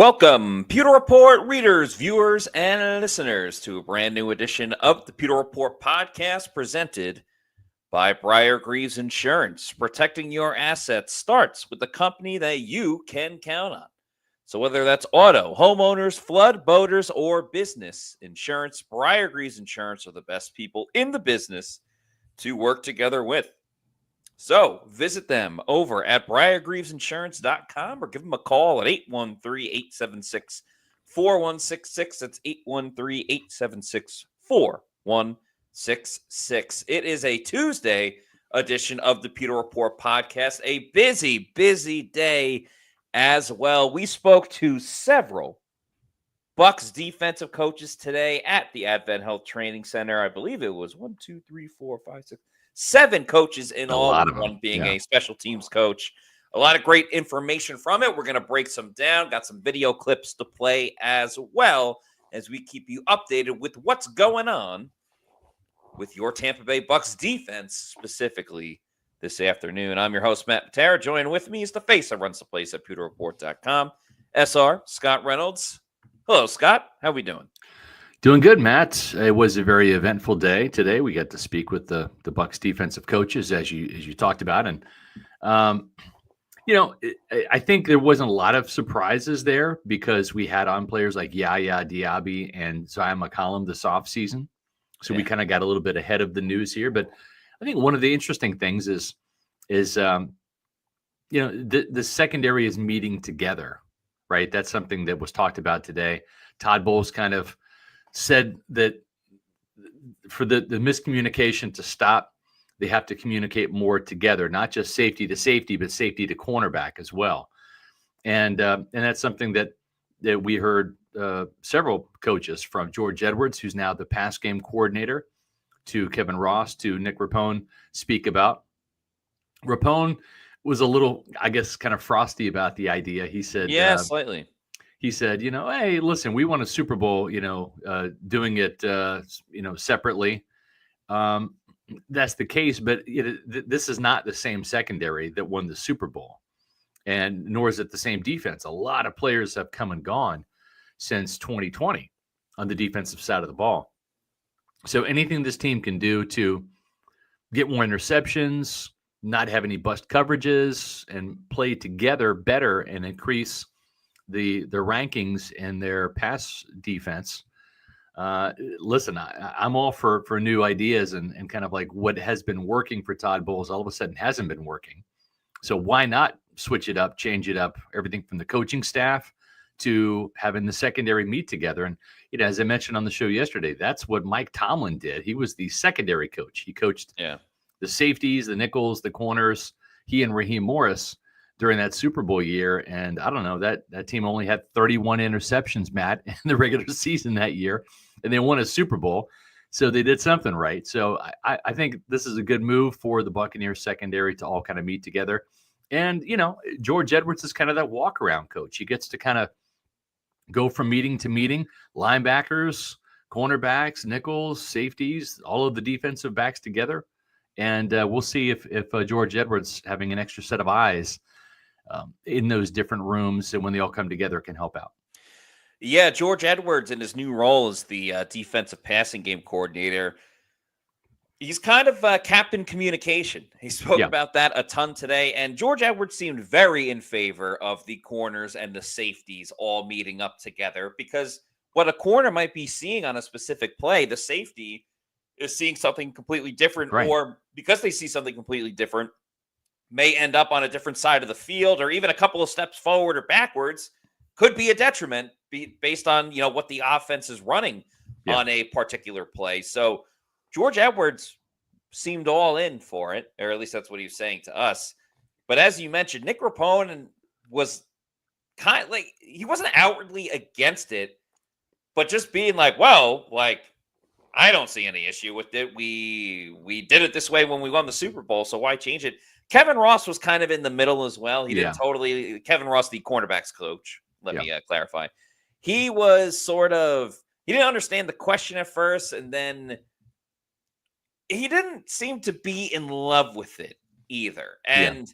Welcome, Pewter Report readers, viewers, and listeners to a brand new edition of the Pewter Report podcast presented by Greaves Insurance. Protecting your assets starts with the company that you can count on. So whether that's auto, homeowners, flood, boaters, or business insurance, Greaves Insurance are the best people in the business to work together with. So visit them over at briargreavesinsurance.com or give them a call at 813-876-4166. That's 813-876-4166. It is a Tuesday edition of the Pewter Report podcast, a busy, busy day as well. We spoke to several Bucs defensive coaches today at the Advent Health Training Center. I believe it was 7 coaches in all, with one being a special teams coach. A lot of great information from it. We're going to break some down. Got some video clips to play as well as we keep you updated with what's going on with your Tampa Bay Bucs defense specifically this afternoon. I'm your host, Matt Pewter. Joining with me is the face that runs the place at pewterreport.com, SR, Scott Reynolds. Hello, Scott. How we doing? Doing good, Matt. It was a very eventful day today. We got to speak with the Bucs defensive coaches, as you talked about, and I think there wasn't a lot of surprises there because we had on players like Yaya Diaby and Zion McCollum this offseason. So we kind of got a little bit ahead of the news here. But I think one of the interesting things is the secondary is meeting together, right? That's something that was talked about today. Todd Bowles kind of said that for the miscommunication to stop, they have to communicate more together, not just safety to safety, but safety to cornerback as well. And that's something that we heard several coaches, from George Edwards, who's now the pass game coordinator, to Kevin Ross, to Nick Rapone, speak about. Rapone was a little, I guess, kind of frosty about the idea. He said, slightly. He said, hey, listen, we won a Super Bowl, doing it, separately. That's the case, but this is not the same secondary that won the Super Bowl, and nor is it the same defense. A lot of players have come and gone since 2020 on the defensive side of the ball. So anything this team can do to get more interceptions, not have any bust coverages, and play together better and increase the rankings in their pass defense. Listen, I'm all for new ideas and kind of like what has been working for Todd Bowles all of a sudden hasn't been working. So why not switch it up, change it up, everything from the coaching staff to having the secondary meet together. And, as I mentioned on the show yesterday, that's what Mike Tomlin did. He was the secondary coach. He coached the safeties, the nickels, the corners, he and Raheem Morris during that Super Bowl year. And I don't know, that team only had 31 interceptions, Matt, in the regular season that year, and they won a Super Bowl. So they did something right. So I think this is a good move for the Buccaneers secondary to all kind of meet together. And, George Edwards is kind of that walk-around coach. He gets to kind of go from meeting to meeting, linebackers, cornerbacks, nickels, safeties, all of the defensive backs together. And we'll see if George Edwards, having an extra set of eyes in those different rooms, and when they all come together, can help out. Yeah, George Edwards in his new role as the defensive passing game coordinator, he's kind of captain communication. He spoke about that a ton today, and George Edwards seemed very in favor of the corners and the safeties all meeting up together, because what a corner might be seeing on a specific play, the safety is seeing something completely different, or because they see something completely different, may end up on a different side of the field, or even a couple of steps forward or backwards, could be a detriment based on, what the offense is running on a particular play. So George Edwards seemed all in for it, or at least that's what he was saying to us. But as you mentioned, Nick Rapone was kind of like, he wasn't outwardly against it, but just being like, well, like, I don't see any issue with it. We did it this way when we won the Super Bowl, so why change it? Kevin Ross was kind of in the middle as well. He didn't totally. Kevin Ross, the cornerbacks coach, let me clarify. He was he didn't understand the question at first, and then he didn't seem to be in love with it either. And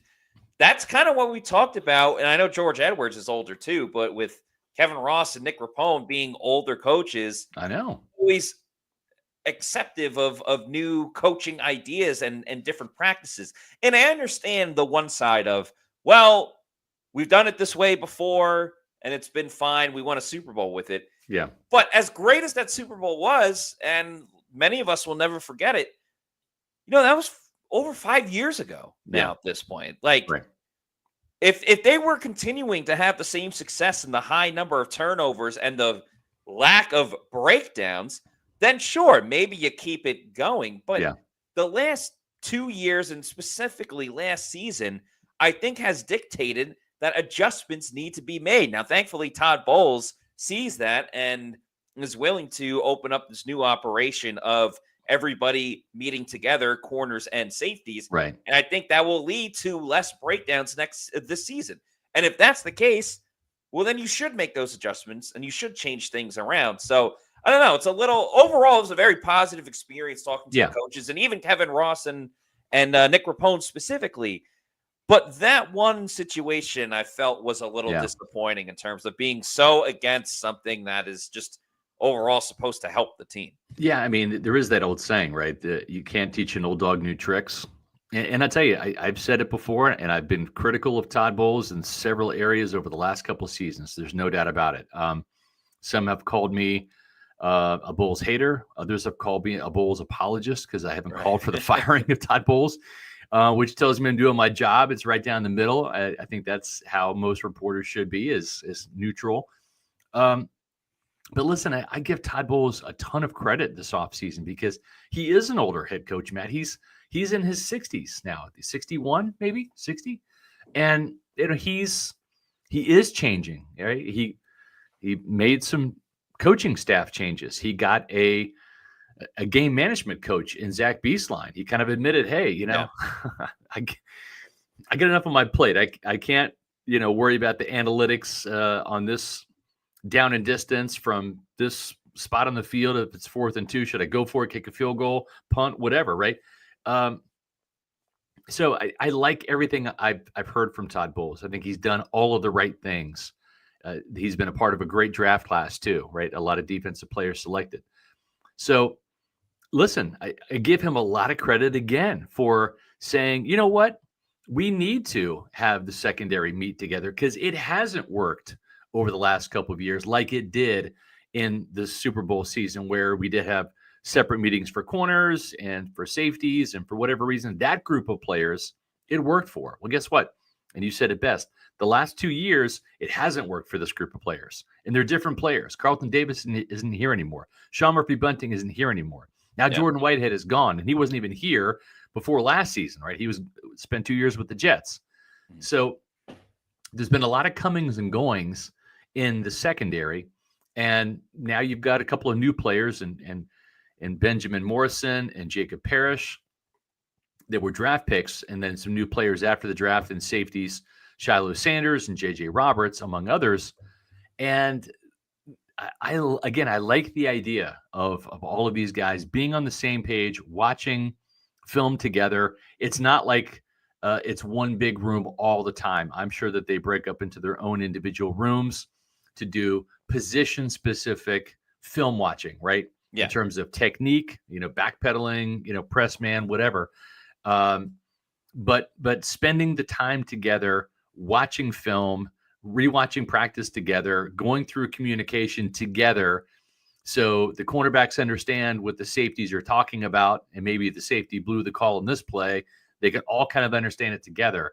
that's kind of what we talked about. And I know George Edwards is older too, but with Kevin Ross and Nick Rapone being older coaches, I know, always acceptive of new coaching ideas and different practices. And I understand the one side of, well, we've done it this way before and it's been fine. We won a Super Bowl with it. yeah, But as great as that Super Bowl was, and many of us will never forget it, that was over 5 years ago now at this point. Like, right, if they were continuing to have the same success and the high number of turnovers and the lack of breakdowns, then sure, maybe you keep it going. But yeah, the last 2 years, and specifically last season, I think has dictated that adjustments need to be made. Now, thankfully, Todd Bowles sees that and is willing to open up this new operation of everybody meeting together, corners and safeties. right. And I think that will lead to less breakdowns this season. And if that's the case, well, then you should make those adjustments and you should change things around. So I don't know. It's a little overall. It was a very positive experience talking to the coaches and even Kevin Ross and Nick Rapone specifically. But that one situation I felt was a little disappointing in terms of being so against something that is just overall supposed to help the team. Yeah, I mean, there is that old saying, right? That you can't teach an old dog new tricks. And I tell you, I've said it before, and I've been critical of Todd Bowles in several areas over the last couple of seasons. There's no doubt about it. Some have called me a Bowles hater. Others have called me a Bowles apologist because I haven't called for the firing of Todd Bowles, which tells me I'm doing my job. It's right down the middle. I think that's how most reporters should be, is neutral. But listen, I give Todd Bowles a ton of credit this offseason because he is an older head coach, Matt. He's in his 60s now, 61, maybe 60. And he is changing, right? He made some coaching staff changes. He got a game management coach in Zach Beesline. He kind of admitted, hey, I get enough on my plate. I can't, worry about the analytics on this down and distance from this spot on the field. If it's 4th and 2, should I go for it, kick a field goal, punt, whatever, right? So I like everything I've heard from Todd Bowles. I think he's done all of the right things. He's been a part of a great draft class too, right? A lot of defensive players selected. So listen, I give him a lot of credit again for saying, you know what? We need to have the secondary meet together because it hasn't worked over the last couple of years like it did in the Super Bowl season, where we did have separate meetings for corners and for safeties, and for whatever reason, that group of players, it worked for. Well, guess what? And you said it best. The last 2 years, it hasn't worked for this group of players, and they're different players. Carlton Davis isn't here anymore. Sean Murphy-Bunting isn't here anymore. Now Jordan Whitehead is gone, and he wasn't even here before last season, right? He spent 2 years with the Jets. So there's been a lot of comings and goings in the secondary, and now you've got a couple of new players and Benjamin Morrison and Jacob Parrish that were draft picks, and then some new players after the draft in safeties, Shiloh Sanders and JJ Roberts, among others. And I like the idea of all of these guys being on the same page, watching film together. It's not like it's one big room all the time. I'm sure that they break up into their own individual rooms to do position-specific film watching, right? Yeah. In terms of technique, backpedaling, press man, whatever. But spending the time together, watching film, rewatching practice together, going through communication together, so the cornerbacks understand what the safeties are talking about, and maybe the safety blew the call in this play. They can all kind of understand it together.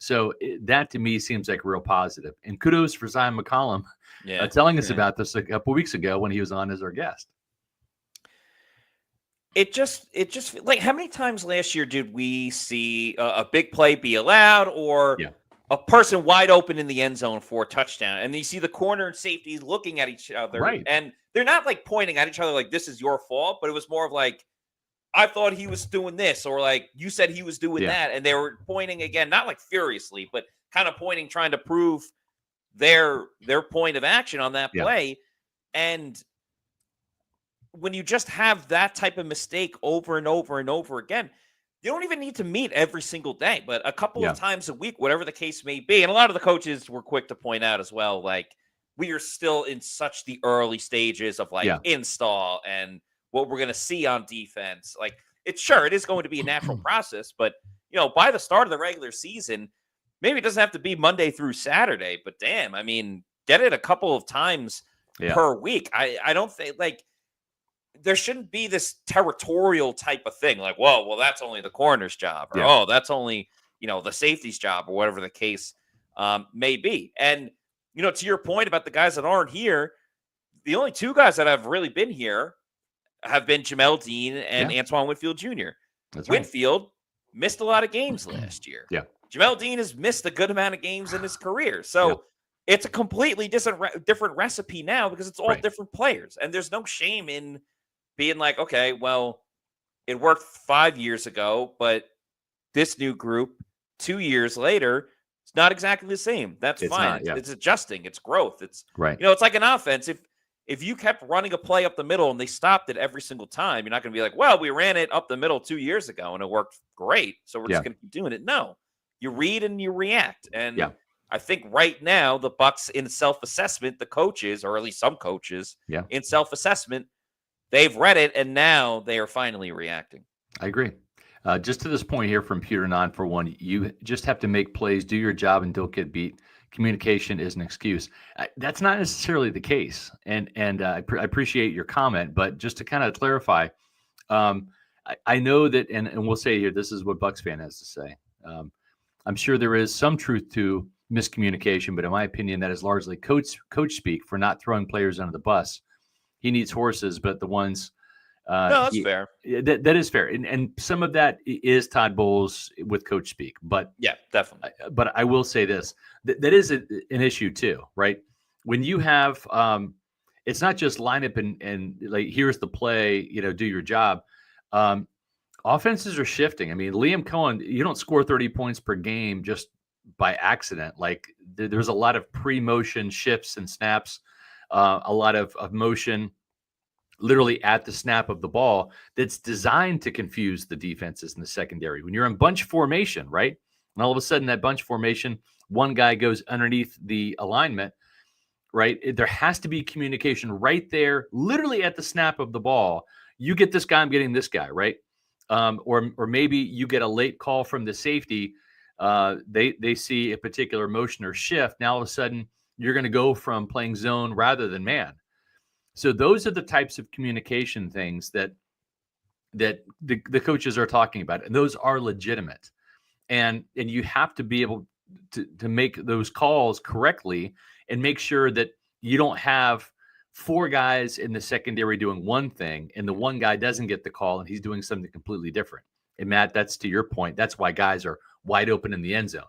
So that to me seems like real positive. And kudos for Zion McCollum telling us about this a couple weeks ago when he was on as our guest. It just like, how many times last year did we see a big play be allowed, or a person wide open in the end zone for a touchdown, and you see the corner and safety looking at each other, right? And they're not like pointing at each other like this is your fault, but it was more of like, I thought he was doing this, or like you said he was doing that, and they were pointing again, not like furiously, but kind of pointing, trying to prove their point of action on that play. And when you just have that type of mistake over and over and over again, you don't even need to meet every single day, but a couple of times a week, whatever the case may be. And a lot of the coaches were quick to point out as well, like, we are still in such the early stages of like install and what we're going to see on defense. Like it is going to be a natural process, but by the start of the regular season, maybe it doesn't have to be Monday through Saturday, but damn, I mean, get it a couple of times per week. I don't think like there shouldn't be this territorial type of thing. Like, well, that's only the corner's job, or that's only the safety's job, or whatever the case may be. And to your point about the guys that aren't here, the only two guys that have really been here have been Jamal Dean and Antoine Winfield Jr. That's Winfield missed a lot of games last year. Jamal Dean has missed a good amount of games in his career. So it's a completely different recipe now because it's all different players. And there's no shame in being like, okay, well, it worked 5 years ago, but this new group 2 years later, it's not exactly the same. That's fine. It's adjusting. It's growth. It's it's like an offense. If you kept running a play up the middle and they stopped it every single time, you're not going to be like, well, we ran it up the middle 2 years ago and it worked great, so we're just going to keep doing it. No, you read and you react. And I think right now the Bucs in self-assessment, the coaches, or at least some coaches in self-assessment, they've read it and now they are finally reacting. I agree. Just to this point here from Pewter 941, you just have to make plays, do your job, and don't get beat. Communication is an excuse. That's not necessarily the case. And I appreciate your comment, but just to kind of clarify, I know that, and we'll say here, this is what Bucs fan has to say. I'm sure there is some truth to miscommunication, but in my opinion, that is largely coach speak for not throwing players under the bus. He needs horses, but the ones no, that's fair. That is fair. And some of that is Todd Bowles with coach speak. But yeah, definitely. But I will say this, that is an issue too, right? When you have, it's not just line up and like, here's the play, do your job. Offenses are shifting. I mean, Liam Cohen, you don't score 30 points per game just by accident. Like there's a lot of pre-motion shifts and snaps, a lot of motion literally at the snap of the ball that's designed to confuse the defenses in the secondary. When you're in bunch formation, right? And all of a sudden that bunch formation, one guy goes underneath the alignment, right? There has to be communication right there, literally at the snap of the ball. You get this guy, I'm getting this guy, right? Or maybe you get a late call from the safety. They see a particular motion or shift. Now all of a sudden you're going to go from playing zone rather than man. So those are the types of communication things that the coaches are talking about, and those are legitimate. And you have to be able to make those calls correctly and make sure that you don't have four guys in the secondary doing one thing and the one guy doesn't get the call and he's doing something completely different. And Matt, that's to your point. That's why guys are wide open in the end zone,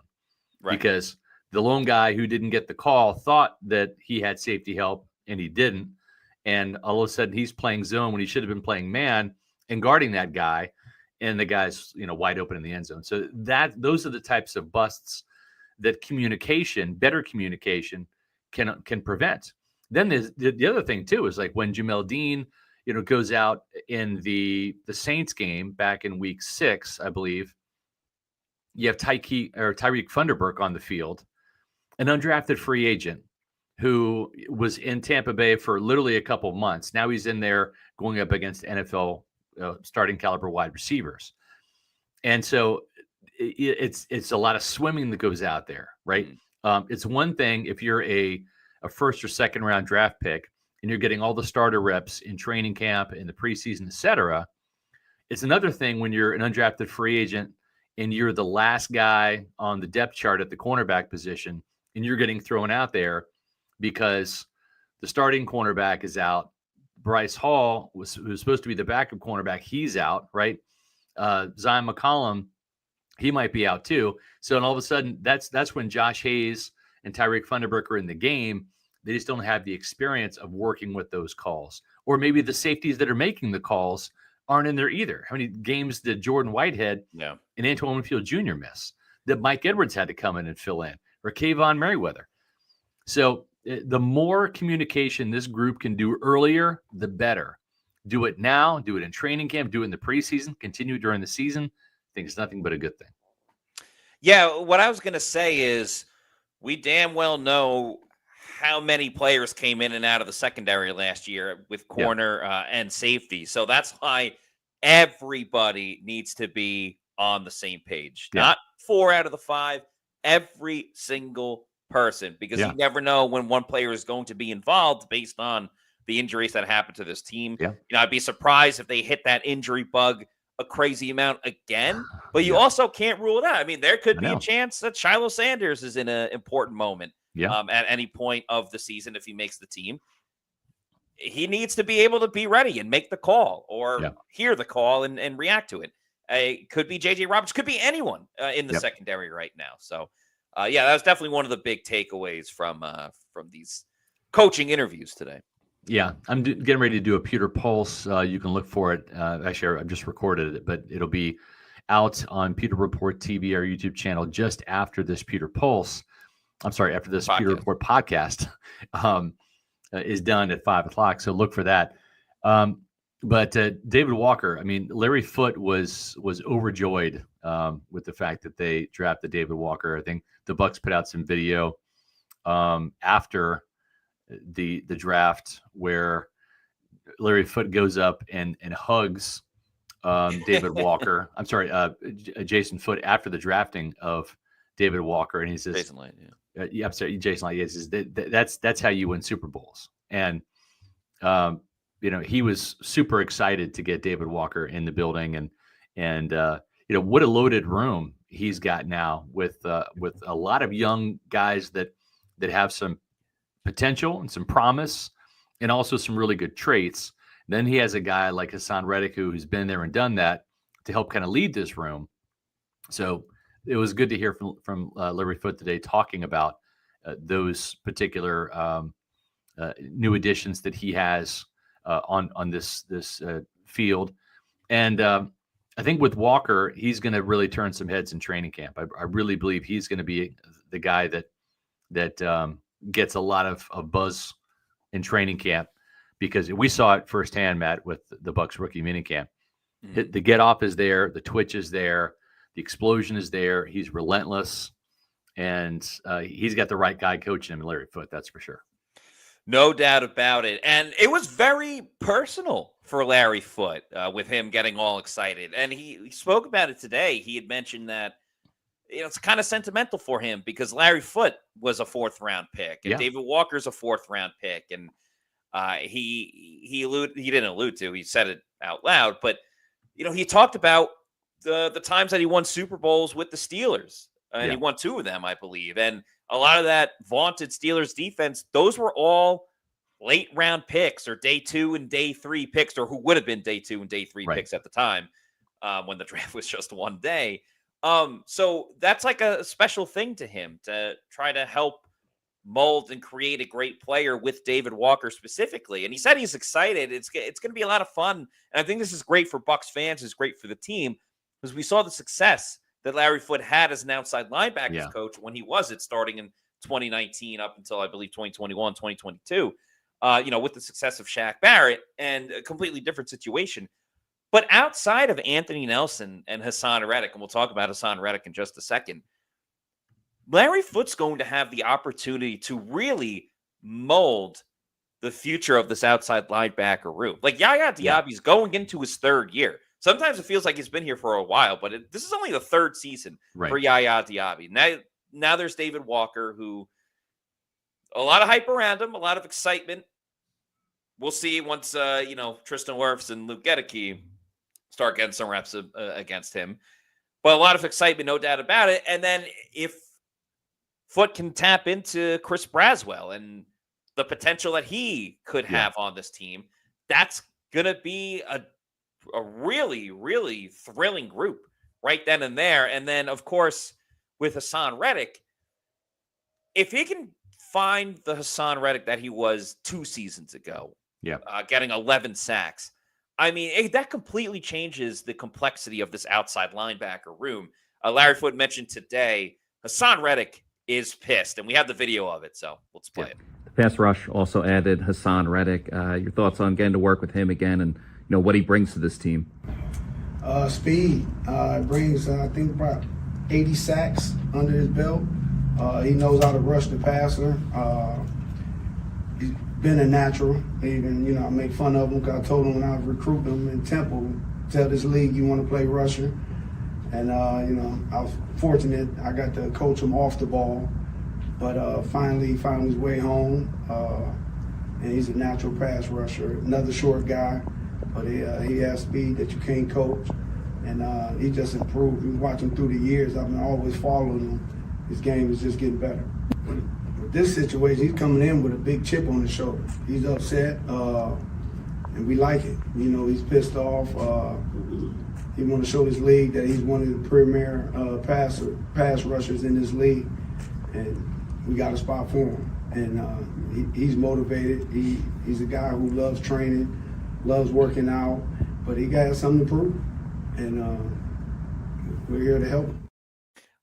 right? Because the lone guy who didn't get the call thought that he had safety help and he didn't. And all of a sudden he's playing zone when he should have been playing man and guarding that guy. And the guy's, wide open in the end zone. So those are the types of busts that better communication can prevent. Then the other thing too is like when Jamal Dean, goes out in the Saints game back in week 6, I believe. You have Tyreek Funderburk on the field, an undrafted free agent who was in Tampa Bay for literally a couple of months. Now he's in there going up against NFL starting caliber wide receivers. And so it's a lot of swimming that goes out there, right? It's one thing if you're a first or second round draft pick and you're getting all the starter reps in training camp, in the preseason, et cetera. It's another thing when you're an undrafted free agent and you're the last guy on the depth chart at the cornerback position and you're getting thrown out there because the starting cornerback is out. Bryce Hall, who's supposed to be the backup cornerback, he's out, right? Zion McCollum, he might be out too. So, and all of a sudden, that's when Josh Hayes and Tyreek Funderburk are in the game. They just don't have the experience of working with those calls. Or maybe the safeties that are making the calls aren't in there either. How many games did Jordan Whitehead and Antoine Winfield Jr. miss that Mike Edwards had to come in and fill in, or Kayvon Merriweather? So the more communication this group can do earlier, the better. Do it now, do it in training camp, do it in the preseason, continue during the season. I think it's nothing but a good thing. Yeah, what I was going to say is we damn well know how many players came in and out of the secondary last year with corner and safety. So that's why everybody needs to be on the same page. Not 4 out of the 5, every single person, because you never know when one player is going to be involved based on the injuries that happen to this team. I'd be surprised if they hit that injury bug a crazy amount again, but you also can't rule it out. I mean, there could be a chance that Shiloh Sanders is in an important moment at any point of the season if he makes the team. He needs to be able to be ready and make the call or hear the call and react to it. It could be J.J. Roberts, could be anyone in the secondary right now. So, that was definitely one of the big takeaways from these coaching interviews today. Yeah, I'm getting ready to do a Pewter Pulse. You can look for it. Actually, I've just recorded it, but it'll be out on Pewter Report TV, our YouTube channel, just after this Pewter Pulse. I'm sorry, after this Pewter Report podcast. Is done at 5:00, so look for that. But David Walker, I mean, Larry Foote was overjoyed with the fact that they drafted David Walker. I think the Bucs put out some video after the draft where Larry Foote goes up and hugs David Walker. I'm sorry, Jason Foote after the drafting of David Walker, and he says, Jason Licht, I'm sorry, Jason Licht. Yes, that's how you win Super Bowls. And he was super excited to get David Walker in the building, and what a loaded room he's got now with a lot of young guys that have some potential and some promise, and also some really good traits. Then he has a guy like Hassan Reicu who's been there and done that to help kind of lead this room. So it was good to hear from Larry Foote today talking about those particular new additions that he has on this field. And I think with Walker, he's going to really turn some heads in training camp. I really believe he's going to be the guy that gets a lot of buzz in training camp, because we saw it firsthand, Matt, with the Bucs rookie minicamp. Mm-hmm. The get off is there, the twitch is there, the explosion is there. He's relentless, and he's got the right guy coaching him, Larry Foote. That's for sure. No doubt about it. And it was very personal for Larry Foote with him getting all excited. And he spoke about it today. He had mentioned that it's kind of sentimental for him because Larry Foote was a 4th-round pick, and David Walker's a 4th-round pick. And he didn't allude to, he said it out loud, but he talked about the times that he won Super Bowls with the Steelers, and he won 2 of them, I believe. And a lot of that vaunted Steelers defense, those were all late round picks or day 2 and day 3 picks, or who would have been day 2 and day 3 picks at the time when the draft was just one day. So that's like a special thing to him, to try to help mold and create a great player with David Walker specifically. And he said he's excited. It's going to be a lot of fun. And I think this is great for Bucs fans. It's great for the team, because we saw the success that Larry Foote had as an outside linebackers coach when he was starting in 2019 up until, I believe, 2021, 2022, with the success of Shaq Barrett, and a completely different situation. But outside of Anthony Nelson and Hassan Reicu, and we'll talk about Hassan Reicu in just a second, Larry Foote's going to have the opportunity to really mold the future of this outside linebacker room. Like Yaya Diaby's going into his 3rd year. Sometimes it feels like he's been here for a while, but this is only the 3rd season for Yaya Diaby. Now there's David Walker, who a lot of hype around him, a lot of excitement. We'll see once Tristan Wirfs and Luke Gedeke start getting some reps against him. But a lot of excitement, no doubt about it. And then if Foote can tap into Chris Braswell and the potential that he could have on this team, that's going to be a really, really thrilling group right then and there. And then, of course, with Hassan Reicu, if he can find the Hassan Reicu that he was 2 seasons ago, getting 11 sacks, I mean, that completely changes the complexity of this outside linebacker room. Larry Foote mentioned today, Hassan Reicu is pissed, and we have the video of it, so let's play it. The pass rush also added Hassan Reicu. Your thoughts on getting to work with him again, and what he brings to this team? Speed. Brings, I think, about 80 sacks under his belt. He knows how to rush the passer. he's been a natural. Even, you know, I make fun of him because I told him when I was recruiting him in Temple, tell this league you want to play rusher. And, you know, I was fortunate. I got to coach him off the ball. But finally he found his way home. And he's a natural pass rusher. Another short guy, but he has speed that you can't coach. And he just improved. You watch him through the years. I've been always following him. His game is just getting better. With this situation, he's coming in with a big chip on his shoulder. He's upset, and we like it. You know, he's pissed off. He want to show this league that he's one of the premier pass rushers in this league, and we got a spot for him. And he's motivated. He's a guy who loves training, loves working out, but he got something to prove, and we're here to help him.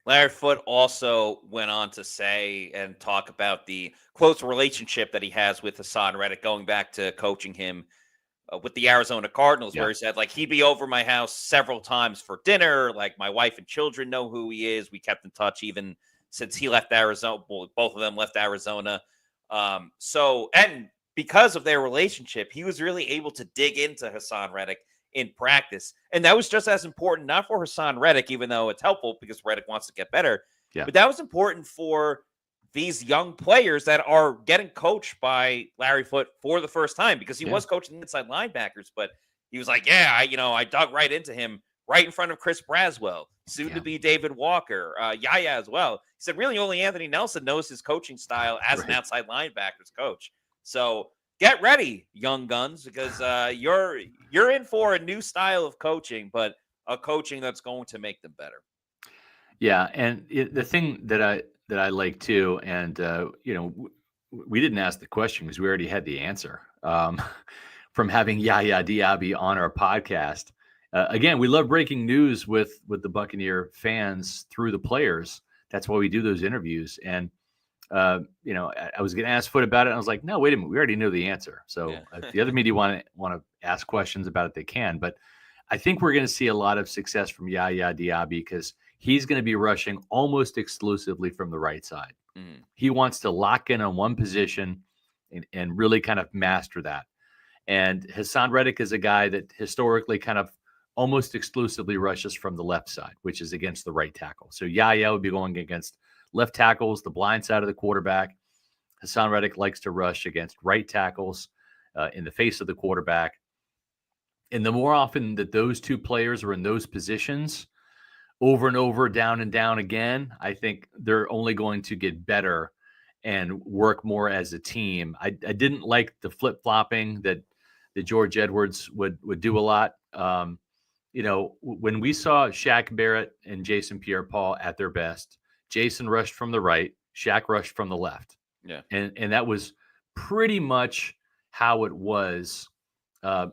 Larry Foote also went on to say and talk about the close relationship that he has with Hassan Reicu, going back to coaching him with the Arizona Cardinals, where he said, like, he'd be over my house several times for dinner. Like, my wife and children know who he is. We kept in touch even since he left Arizona. Well, both of them left Arizona. And because of their relationship, he was really able to dig into Hassan Reicu in practice. And that was just as important, not for Hassan Reicu, even though it's helpful because Reicu wants to get better. Yeah. But that was important for these young players that are getting coached by Larry Foote for the first time, because he was coaching inside linebackers, but he was like, I dug right into him right in front of Chris Braswell, soon to be David Walker, Yaya as well. He said really only Anthony Nelson knows his coaching style as an outside linebackers coach. So get ready, young guns, because you're in for a new style of coaching, but a coaching that's going to make them better. Yeah, and the thing that I like too, and we didn't ask the question because we already had the answer from having Yaya Diaby on our podcast. Again, we love breaking news with the Buccaneer fans through the players. That's why we do those interviews. And I was going to ask Foote about it, and I was like, no, wait a minute, we already know the answer. So if the other media want to ask questions about it, they can. But I think we're going to see a lot of success from Yaya Diaby because he's going to be rushing almost exclusively from the right side. Mm. He wants to lock in on one position and really kind of master that. And Hassan Reicu is a guy that historically kind of almost exclusively rushes from the left side, which is against the right tackle. So Yaya would be going against left tackles, the blind side of the quarterback. Hassan Reicu likes to rush against right tackles in the face of the quarterback. And the more often that those two players are in those positions over and over, down and down again, I think they're only going to get better and work more as a team. I didn't like the flip-flopping that George Edwards would do a lot. When we saw Shaq Barrett and Jason Pierre-Paul at their best, Jason rushed from the right, Shaq rushed from the left. Yeah. And that was pretty much how it was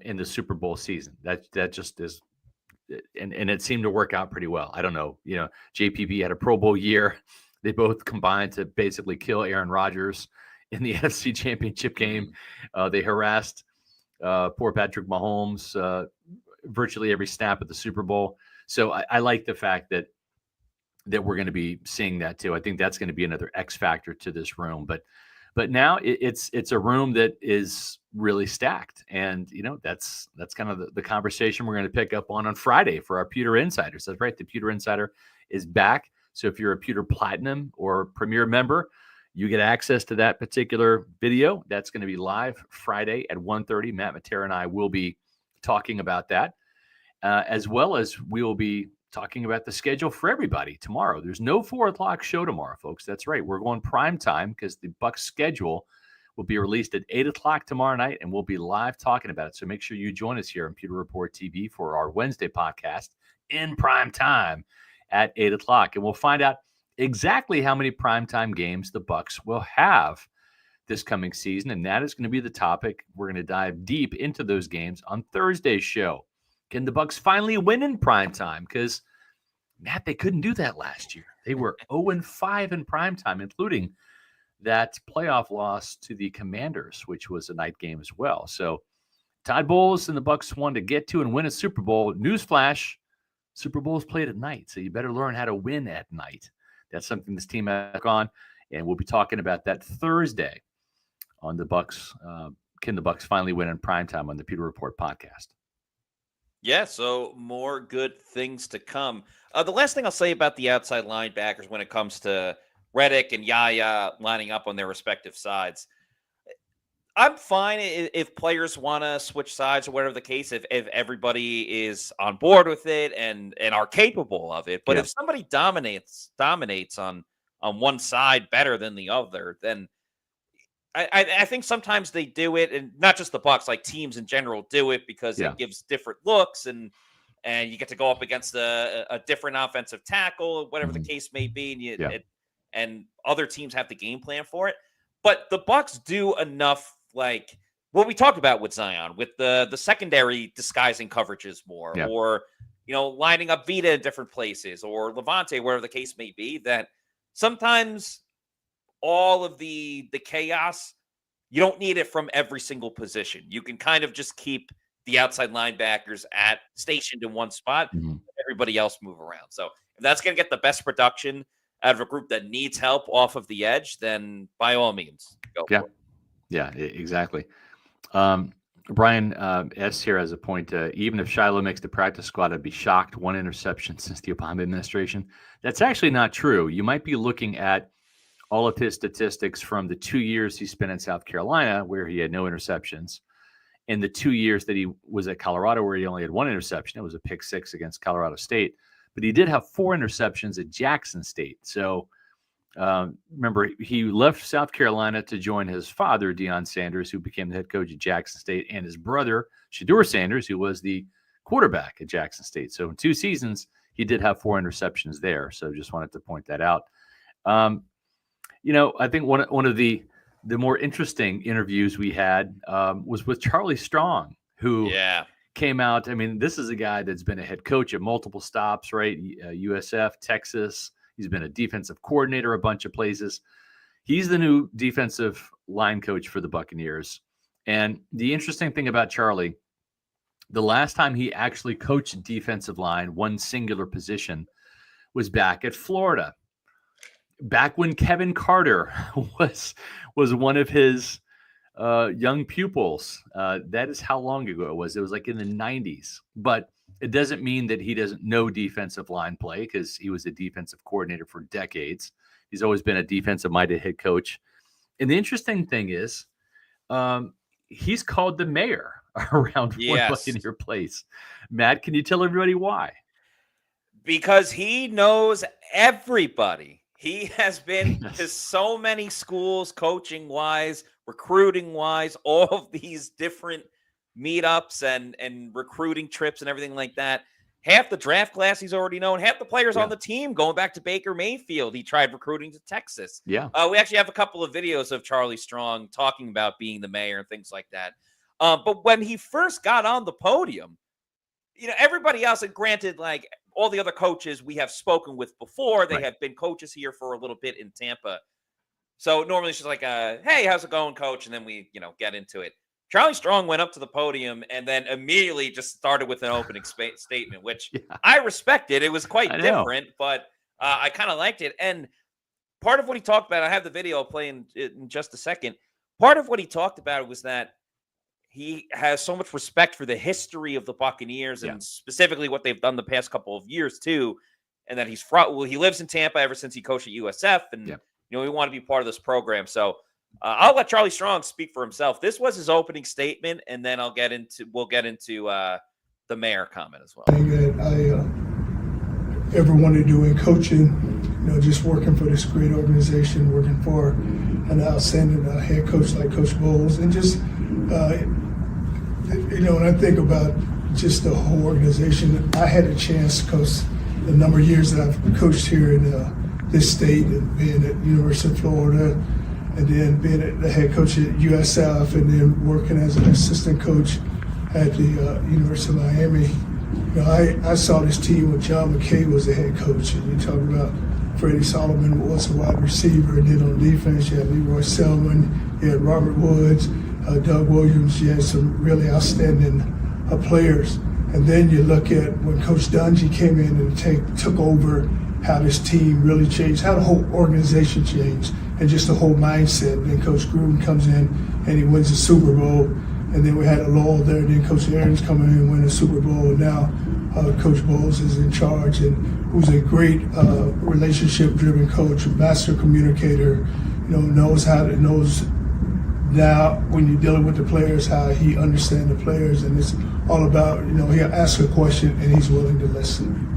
in the Super Bowl season. That just is, and it seemed to work out pretty well. I don't know. JPP had a Pro Bowl year. They both combined to basically kill Aaron Rodgers in the NFC Championship game. They harassed poor Patrick Mahomes virtually every snap at the Super Bowl. So I like the fact that we're going to be seeing that too. I think that's going to be another X factor to this room. But now it's a room that is really stacked, and that's kind of the conversation we're going to pick up on Friday for our Pewter Insiders. That's right, the Pewter Insider is back. So if you're a Pewter Platinum or Premier member, you get access to that particular video. That's going to be live Friday at 1:30. Matt Matera and I will be talking about that, as well as we will be talking about the schedule for everybody tomorrow. There's no 4:00 show tomorrow, folks. That's right. We're going prime time because the Bucs schedule will be released at 8:00 tomorrow night, and we'll be live talking about it. So make sure you join us here on Pewter Report TV for our Wednesday podcast in prime time at 8:00. And we'll find out exactly how many primetime games the Bucs will have this coming season. And that is going to be the topic. We're going to dive deep into those games on Thursday's show. Can the Bucs finally win in primetime? Because, Matt, they couldn't do that last year. They were 0-5 in primetime, including that playoff loss to the Commanders, which was a night game as well. So Todd Bowles and the Bucs wanted to get to and win a Super Bowl. Newsflash, Super Bowls played at night, so you better learn how to win at night. That's something this team has on, and we'll be talking about that Thursday on the Bucs. Can the Bucs finally win in primetime on the Pewter Report podcast? Yeah, so more good things to come. The last thing I'll say about the outside linebackers when it comes to Reddick and Yaya lining up on their respective sides, I'm fine if players want to switch sides or whatever the case, if everybody is on board with it and are capable of it. But if somebody dominates on one side better than the other, then I think sometimes they do it, and not just the Bucs, like teams in general do it because it gives different looks and you get to go up against a different offensive tackle, whatever the case may be, and other teams have the game plan for it. But the Bucs do enough, like what we talked about with Zion, with the secondary disguising coverages more, or lining up Vita in different places, or Levante, wherever the case may be, that sometimes all of the chaos, you don't need it from every single position. You can kind of just keep the outside linebackers stationed in one spot, everybody else move around. So if that's going to get the best production out of a group that needs help off of the edge, then by all means, go for it. Yeah, exactly. Brian S. here has a point. Even if Shiloh makes the practice squad, I'd be shocked. 1 interception since the Obama administration. That's actually not true. You might be looking at all of his statistics from the 2 years he spent in South Carolina, where he had no interceptions, and the 2 years that he was at Colorado, where he only had 1 interception. It was a pick 6 against Colorado State. But he did have 4 interceptions at Jackson State. So remember, he left South Carolina to join his father, Deion Sanders, who became the head coach at Jackson State, and his brother, Shedeur Sanders, who was the quarterback at Jackson State. So in 2 seasons, he did have 4 interceptions there. So just wanted to point that out. I think one of the more interesting interviews we had was with Charlie Strong, who came out. I mean, this is a guy that's been a head coach at multiple stops, right? USF, Texas. He's been a defensive coordinator a bunch of places. He's the new defensive line coach for the Buccaneers. And the interesting thing about Charlie, the last time he actually coached defensive line, one singular position, was back at Florida. Back when Kevin Carter was one of his young pupils. That is how long ago it was. It was like in the 90s. But it doesn't mean that he doesn't know defensive line play, because he was a defensive coordinator for decades. He's always been a defensive-minded head coach. And the interesting thing is he's called the mayor around one Buccaneer place. Matt, can you tell everybody why? Because he knows everybody. He has been to so many schools, coaching-wise, recruiting-wise, all of these different meetups and recruiting trips and everything like that. Half the draft class he's already known. Half the players on the team, going back to Baker Mayfield, he tried recruiting to Texas. Yeah. We actually have a couple of videos of Charlie Strong talking about being the mayor and things like that. But when he first got on the podium, everybody else, and granted, like all the other coaches we have spoken with before, they have been coaches here for a little bit in Tampa. So normally it's just like, hey, how's it going, coach? And then we, get into it. Charlie Strong went up to the podium and then immediately just started with an opening statement, which I respected. It was quite different, but I kind of liked it. And part of what he talked about, I have the video playing in just a second. Part of what he talked about was that he has so much respect for the history of the Buccaneers and specifically what they've done the past couple of years too. And that he lives in Tampa ever since he coached at USF, and we want to be part of this program. So I'll let Charlie Strong speak for himself. This was his opening statement, and then we'll get into the mayor comment as well. Thing that I ever wanted to do in coaching, just working for this great organization, working for an outstanding head coach like Coach Bowles, and just when I think about just the whole organization, I had a chance, because the number of years that I've coached here in this state, and being at University of Florida, and then being the head coach at USF, and then working as an assistant coach at the University of Miami. I saw this team when John McKay was the head coach, and you talk about Freddie Solomon was a wide receiver, and then on defense you had Leroy Selman, you had Robert Woods, Doug Williams. You had some really outstanding players. And then you look at when Coach Dungy came in and took over how this team really changed, how the whole organization changed, and just the whole mindset. And then Coach Gruden comes in and he wins the Super Bowl, and then we had a lull there. And then Coach Aaron's coming in and winning the Super Bowl, and now Coach Bowles is in charge, and who's a great relationship-driven coach, a master communicator. Knows now when you're dealing with the players, how he understands the players, and it's all about, he'll ask a question and he's willing to listen.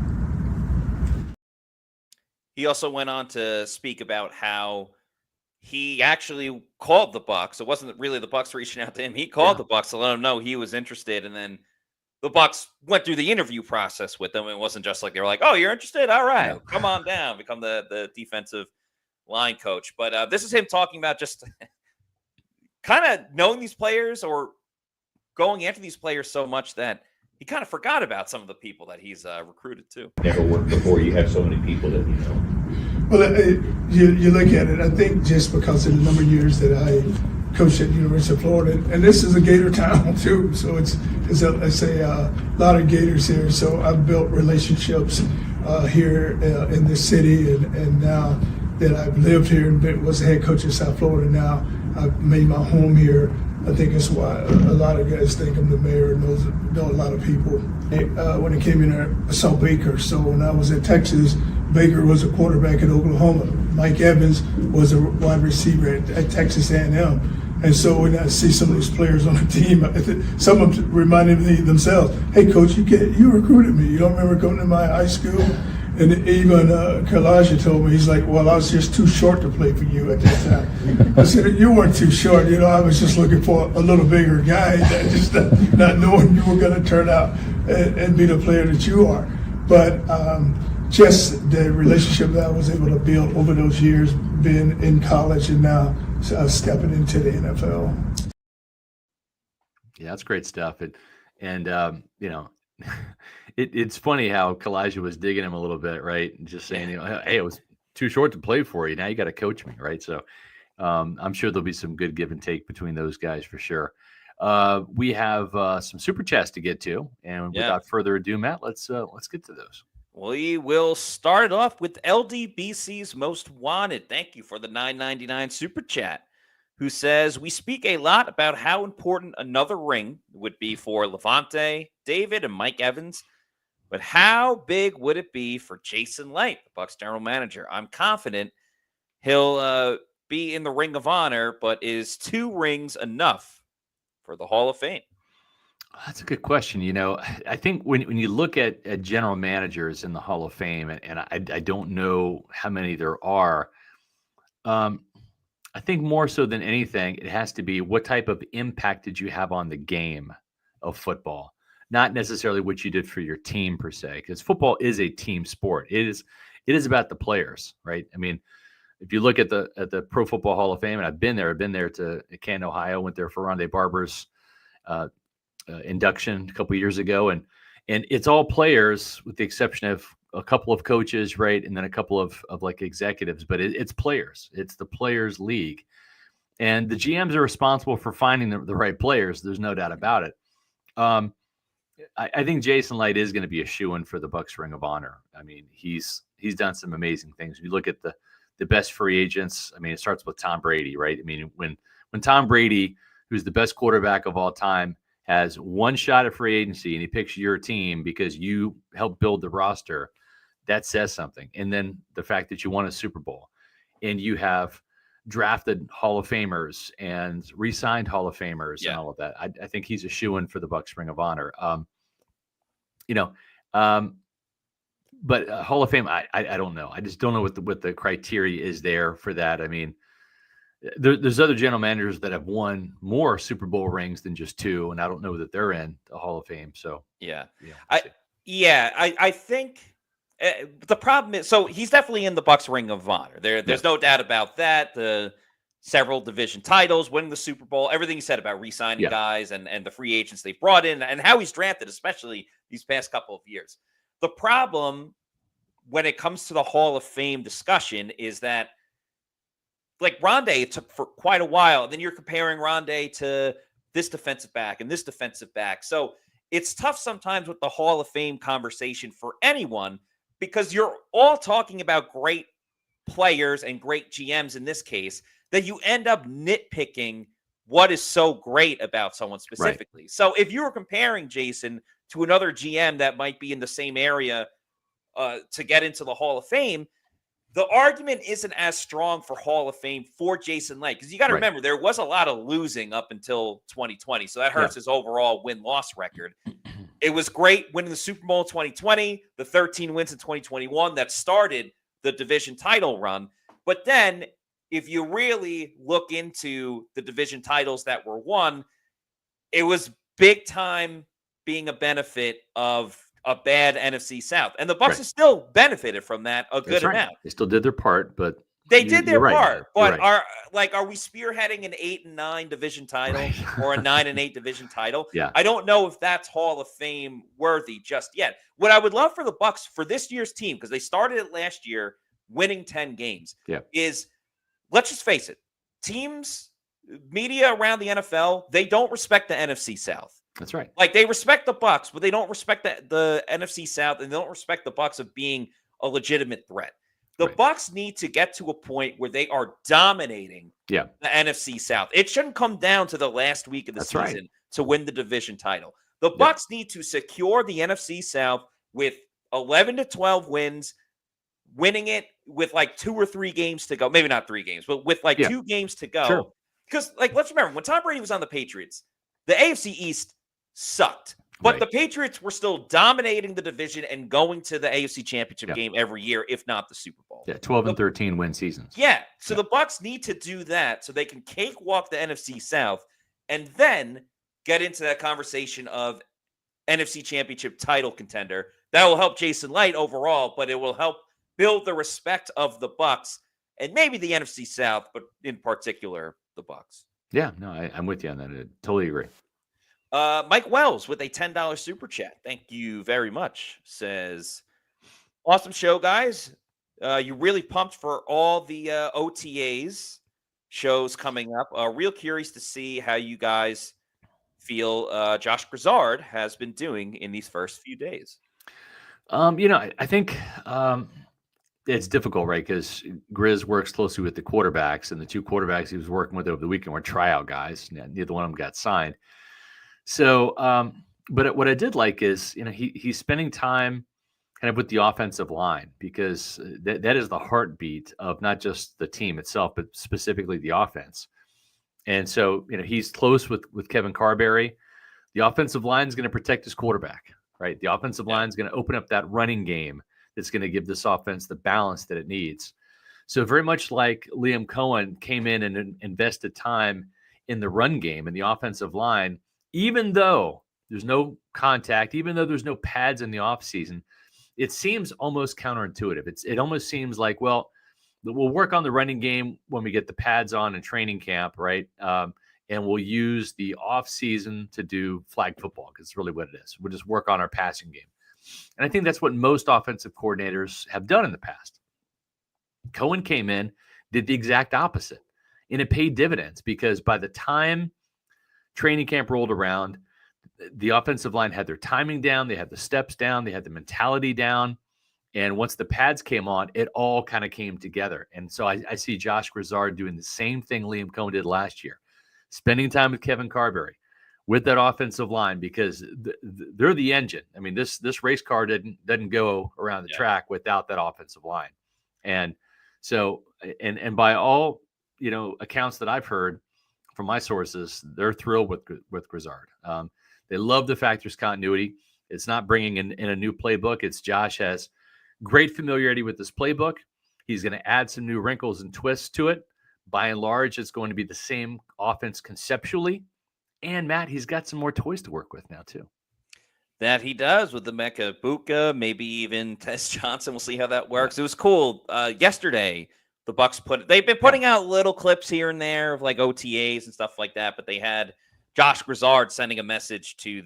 He also went on to speak about how he actually called the Bucs. It wasn't really the Bucs reaching out to him. He called the Bucs to let him know he was interested, and then the Bucs went through the interview process with them. It wasn't just like they were like, "Oh, you're interested? All right, come on down, become the defensive line coach." But this is him talking about just kind of knowing these players or going after these players so much that he kind of forgot about some of the people that he's recruited too. Never worked before. You have so many people that you know. Well, you look at it, I think just because of the number of years that I coached at the University of Florida, and this is a Gator town too, so it's a lot of Gators here. So I've built relationships here in this city, and now that I've lived here and was the head coach in South Florida, now I've made my home here. I think that's why a lot of guys think I'm the mayor and know a lot of people. When I came in there, I saw Baker. So when I was at Texas, Baker was a quarterback at Oklahoma. Mike Evans was a wide receiver at Texas A&M. And so when I see some of these players on the team, some of them reminded me themselves, "Hey, coach, you recruited me. You don't remember coming to my high school?" And even Kalaja told me, he's like, "Well, I was just too short to play for you at that time." I said, "You weren't too short. I was just looking for a little bigger guy, just not knowing you were going to turn out and be the player that you are." But just the relationship that I was able to build over those years, being in college and now stepping into the NFL. Yeah, that's great stuff. It's funny how Kalijah was digging him a little bit, right? And just saying, "Hey, it was too short to play for you. Now you got to coach me," right? So I'm sure there'll be some good give and take between those guys for sure. We have some super chats to get to, and without further ado, Matt, let's get to those. We will start it off with LDBC's Most Wanted. Thank you for the $9.99 super chat, who says, "We speak a lot about how important another ring would be for Levante, David, and Mike Evans. But how big would it be for Jason Licht, the Bucs general manager? I'm confident he'll be in the Ring of Honor, but is 2 rings enough for the Hall of Fame?" That's a good question. I think when you look at general managers in the Hall of Fame, and I don't know how many there are, I think more so than anything, it has to be what type of impact did you have on the game of football, not necessarily what you did for your team per se, because football is a team sport. It is about the players, right? I mean, if you look at the Pro Football Hall of Fame, and I've been there to Canton, Ohio, went there for Rondé Barber's induction a couple of years ago, and it's all players with the exception of a couple of coaches, right, and then a couple of like executives, but it's players. It's the players' league, and the GMs are responsible for finding the right players. There's no doubt about it. I think Jason Licht is going to be a shoo-in for the Bucs Ring of Honor. I mean, he's done some amazing things. If you look at the best free agents, I mean, it starts with Tom Brady, right? I mean, when Tom Brady, who's the best quarterback of all time, has one shot at free agency and he picks your team because you helped build the roster, that says something. And then the fact that you won a Super Bowl and you have drafted Hall of Famers and re-signed Hall of Famers and all of that. I think he's a shoo-in for the Bucs Ring of Honor. But Hall of Fame, I don't know. I just don't know what the criteria is there for that. I mean, there's other general managers that have won more Super Bowl rings than just 2, and I don't know that they're in the Hall of Fame. So I think the problem is, so he's definitely in the Bucs Ring of Honor. There's no doubt about that. The several division titles, winning the Super Bowl, everything he said about re-signing guys and the free agents they brought in, and how he's drafted, especially these past couple of years. The problem when it comes to the Hall of Fame discussion is that, like Rondé, it took for quite a while. And then you're comparing Rondé to this defensive back and this defensive back. So it's tough sometimes with the Hall of Fame conversation for anyone because you're all talking about great players and great GMs in this case, that you end up nitpicking what is so great about someone specifically. Right. So if you were comparing Jason to another GM that might be in the same area to get into the Hall of Fame, the argument isn't as strong for Hall of Fame for Jason Licht, because you got to remember there was a lot of losing up until 2020, so that hurts his overall win-loss record. It was great winning the Super Bowl in 2020, the 13 wins in 2021 that started the division title run. But then if you really look into the division titles that were won, it was big time being a benefit of a bad NFC South. And the Bucs have still benefited from that a good amount. They still did their part, but they did their part. But are we spearheading an 8-9 division title or a 9-8 division title? Yeah. I don't know if that's Hall of Fame worthy just yet. What I would love for the Bucs for this year's team, because they started it last year winning 10 games, is, let's just face it, teams, media around the NFL, they don't respect the NFC South. That's right. Like, they respect the Bucs, but they don't respect the NFC South, and they don't respect the Bucs of being a legitimate threat. The Bucs need to get to a point where they are dominating the NFC South. It shouldn't come down to the last week of the season to win the division title. The Bucs need to secure the NFC South with 11 to 12 wins, winning it with like 2 or 3 games to go. Maybe not 3 games, but with like 2 games to go. Sure. Because, like, let's remember, when Tom Brady was on the Patriots, the AFC East sucked. But the Patriots were still dominating the division and going to the AFC Championship game every year, if not the Super Bowl. 12 and 13 win seasons. So the Bucs need to do that so they can cakewalk the NFC South and then get into that conversation of NFC Championship title contender. That will help Jason Licht overall, but it will help build the respect of the Bucs and maybe the NFC South, but in particular, the Bucs. Yeah, no, I'm with you on that. I totally agree. Mike Wells with a $10 super chat. Thank you very much. Says, awesome show, guys. You really pumped for all the OTAs shows coming up. Real curious to see how you guys feel Josh Grizzard has been doing in these first few days. I think it's difficult, right? Because Grizz works closely with the quarterbacks, and the 2 quarterbacks he was working with over the weekend were tryout guys. Neither one of them got signed. So, but what I did like is, he's spending time kind of with the offensive line, because that is the heartbeat of not just the team itself, but specifically the offense. And so, he's close with Kevin Carberry. The offensive line is going to protect his quarterback, right? The offensive line is going to open up that running game that's going to give this offense the balance that it needs. So very much like Liam Cohen came in and invested time in the run game and the offensive line, even though there's no contact, even though there's no pads in the offseason, it seems almost counterintuitive. It almost seems like, well, we'll work on the running game when we get the pads on in training camp, right? And we'll use the offseason to do flag football, because it's really what it is. We'll just work on our passing game. And I think that's what most offensive coordinators have done in the past. Cohen came in, did the exact opposite, and it paid dividends, because by the time training camp rolled around, the offensive line had their timing down, they had the steps down, they had the mentality down. And once the pads came on, it all kind of came together. And so I see Josh Grizzard doing the same thing Liam Cohen did last year, spending time with Kevin Carberry, with that offensive line, because they're the engine. I mean, this race car doesn't go around the track without that offensive line. And so, and by all, accounts that I've heard from my sources, they're thrilled with Grizzard. They love the fact there's continuity. It's not bringing in a new playbook. It's Josh has great familiarity with this playbook. He's going to add some new wrinkles and twists to it. By and large, it's going to be the same offense conceptually. And Matt, he's got some more toys to work with now too. That he does with the Mecca Buka, maybe even Tess Johnson. We'll see how that works. It was cool. Yesterday, the Bucs they've been putting out little clips here and there of like OTAs and stuff like that, but they had Josh Grizzard sending a message to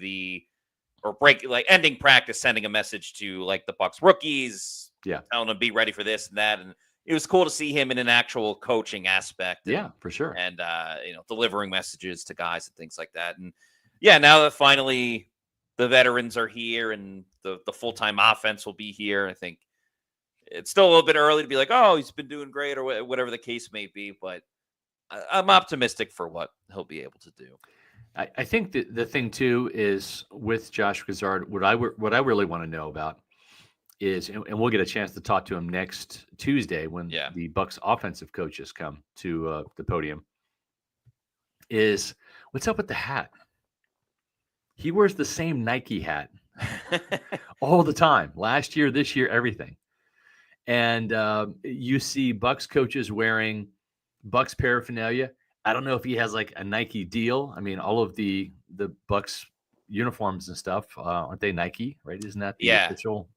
ending practice, sending a message to like the Bucs rookies, telling them be ready for this and that. And it was cool to see him in an actual coaching aspect. For sure. And, delivering messages to guys and things like that. And now that finally the veterans are here and the full-time offense will be here, I think it's still a little bit early to be like, oh, he's been doing great or whatever the case may be. But I'm optimistic for what he'll be able to do. I think the thing too is with Josh Grizzard, what I really want to know about is, and we'll get a chance to talk to him next Tuesday when the Bucs offensive coaches come to the podium, is what's up with the hat? He wears the same Nike hat all the time. Last year, this year, everything. And you see Bucs coaches wearing Bucs paraphernalia. I don't know if he has like a Nike deal. I mean, all of the Bucs uniforms and stuff, aren't they Nike, right? Isn't that the official?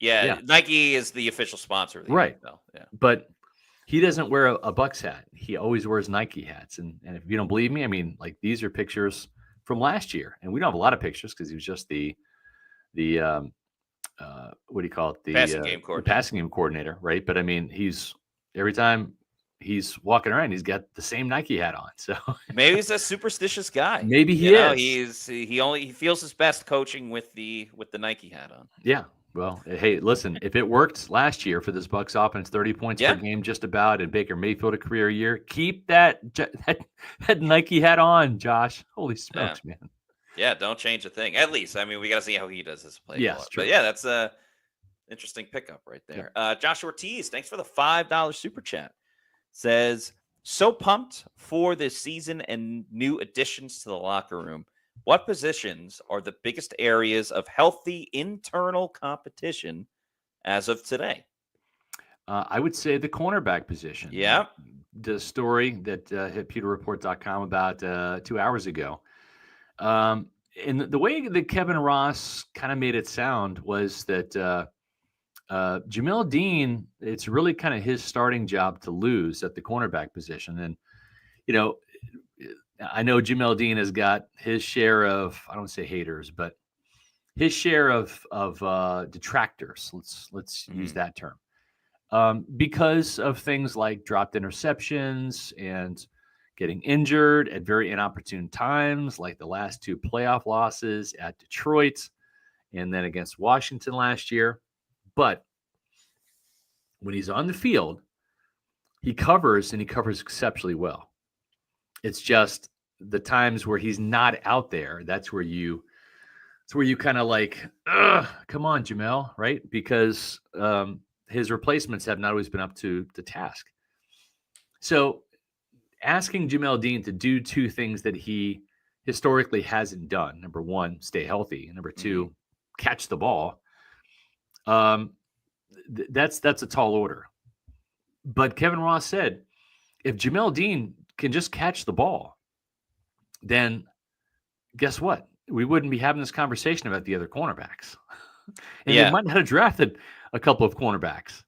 Nike is the official sponsor of the right. NFL. Yeah. But he doesn't wear a Bucs hat. He always wears Nike hats. And if you don't believe me, I mean, like these are pictures from last year. And we don't have a lot of pictures because he was just the what do you call it? The passing game coordinator, right? But I mean, every time he's walking around, he's got the same Nike hat on. So maybe he's a superstitious guy. Maybe he is. He feels his best coaching with the Nike hat on. Yeah. Well, hey, listen, if it worked last year for this Bucs offense, 30 points per game just about, and Baker Mayfield a career year, keep that Nike hat on, Josh. Holy smokes, man. Yeah, don't change a thing. At least, I mean, we got to see how he does as a player. Yes, but yeah, that's a interesting pickup right there. Josh Ortiz, thanks for the $5 super chat. Says, so pumped for this season and new additions to the locker room. What positions are the biggest areas of healthy internal competition as of today? I would say the cornerback position. Yeah. The story that hit pewterreport.com about 2 hours ago. And the way that Kevin Ross kind of made it sound was that Jamal Dean, it's really kind of his starting job to lose at the cornerback position. And, you know, I know Jamal Dean has got his share of, I don't say haters, but his share of detractors. Let's use that term. Because of things like dropped interceptions and getting injured at very inopportune times, like the last 2 playoff losses at Detroit and then against Washington last year. But when he's on the field, he covers exceptionally well. It's just the times where he's not out there, that's where you kind of like, come on, Jamel, right? Because his replacements have not always been up to the task. So asking Jamal Dean to do 2 things that he historically hasn't done. Number 1, stay healthy. And number 2, catch the ball. That's a tall order. But Kevin Ross said, if Jamal Dean can just catch the ball, then guess what? We wouldn't be having this conversation about the other cornerbacks. And they might not have drafted a couple of cornerbacks.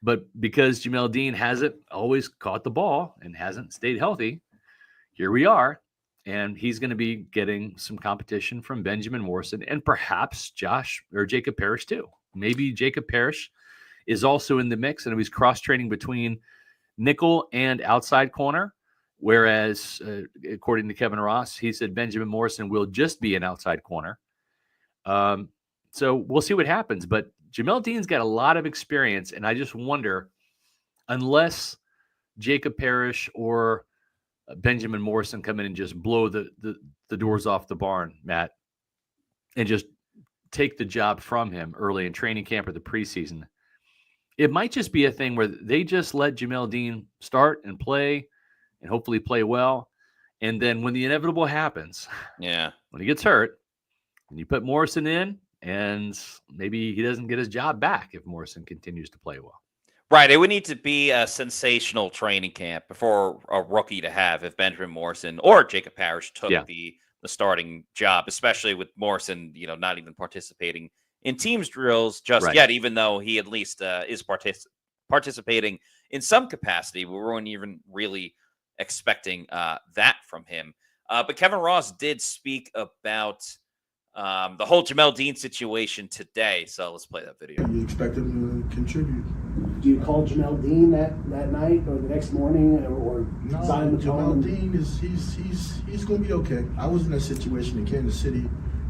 But because Jamal Dean hasn't always caught the ball and hasn't stayed healthy, here we are. And he's going to be getting some competition from Benjamin Morrison and perhaps Jacob Parrish too. Maybe Jacob Parrish is also in the mix, and he's cross-training between nickel and outside corner. Whereas, according to Kevin Ross, he said Benjamin Morrison will just be an outside corner. So we'll see what happens. But Jamal Dean's got a lot of experience, and I just wonder, unless Jacob Parrish or Benjamin Morrison come in and just blow the doors off the barn, Matt, and just take the job from him early in training camp or the preseason, it might just be a thing where they just let Jamal Dean start and play and hopefully play well. And then when the inevitable happens, when he gets hurt, and you put Morrison in, and maybe he doesn't get his job back if Morrison continues to play well. Right. It would need to be a sensational training camp for a rookie to have if Benjamin Morrison or Jacob Parrish took the starting job, especially with Morrison, not even participating in teams drills just yet, even though he at least is participating in some capacity. We weren't even really expecting that from him. But Kevin Ross did speak about the whole Jamal Dean situation today. So let's play that video. You expect him to contribute. Do you call Jamal Dean that night or the next morning or sign him? Jamal Dean he's going to be okay. I was in that situation in Kansas City.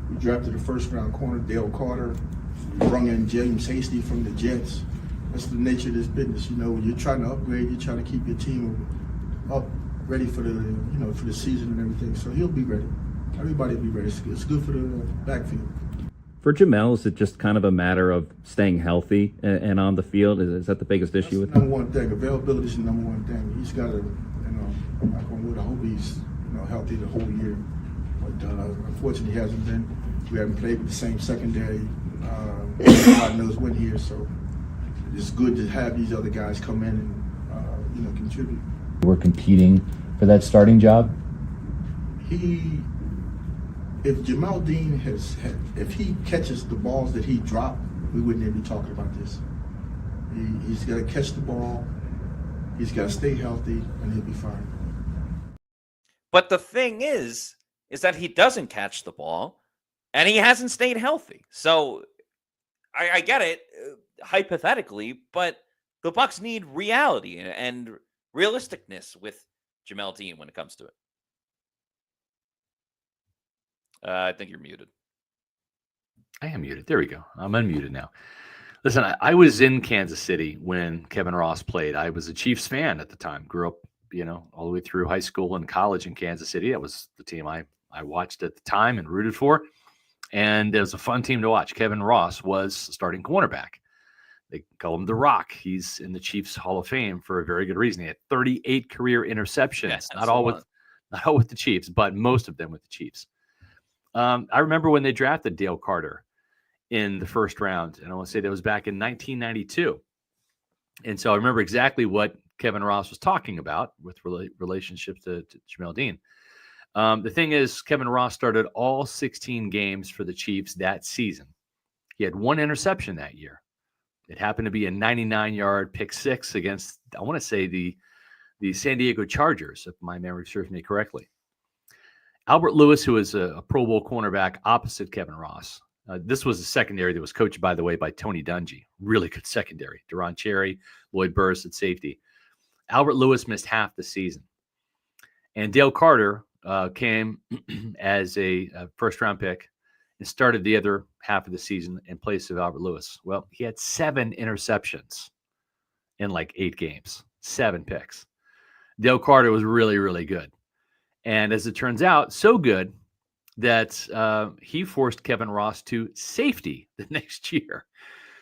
We drafted the first round corner, Dale Carter, brung in James Hasty from the Jets. That's the nature of this business. You know, when you're trying to upgrade, you're trying to keep your team up, ready for the for the season and everything. So he'll be ready. Everybody will be ready. It's good for the backfield. For Jamel, is it just kind of a matter of staying healthy and on the field? Is that the biggest issue with the him? number one thing. Availability is the number one thing. He's got to, I hope he's healthy the whole year. But unfortunately, he hasn't been. We haven't played with the same secondary. God knows when here, so it's good to have these other guys come in and contribute. We're competing for that starting job. If Jamal Dean if he catches the balls that he dropped, we wouldn't even be talking about this. He's got to catch the ball, he's got to stay healthy, and he'll be fine. But the thing is that he doesn't catch the ball, and he hasn't stayed healthy. So I get it, hypothetically, but the Bucs need reality and realisticness with Jamal Dean when it comes to it. I think you're muted. I am muted. There we go. I'm unmuted now. Listen, I was in Kansas City when Kevin Ross played. I was a Chiefs fan at the time. Grew up, all the way through high school and college in Kansas City. That was the team I watched at the time and rooted for. And it was a fun team to watch. Kevin Ross was starting cornerback. They call him The Rock. He's in the Chiefs Hall of Fame for a very good reason. He had 38 career interceptions. Yes, not all with the Chiefs, but most of them with the Chiefs. I remember when they drafted Dale Carter in the first round, and I want to say that was back in 1992. And so I remember exactly what Kevin Ross was talking about with relationships to Jamal Dean. The thing is, Kevin Ross started all 16 games for the Chiefs that season. He had one interception that year. It happened to be a 99-yard pick six against, I want to say, the San Diego Chargers, if my memory serves me correctly. Albert Lewis, who is a Pro Bowl cornerback opposite Kevin Ross. This was a secondary that was coached, by the way, by Tony Dungy. Really good secondary. Deron Cherry, Lloyd Burris at safety. Albert Lewis missed half the season. And Dale Carter came as a first-round pick and started the other half of the season in place of Albert Lewis. Well, he had 7 interceptions in like 8 games, 7 picks. Dale Carter was really, really good. And as it turns out, so good that he forced Kevin Ross to safety the next year.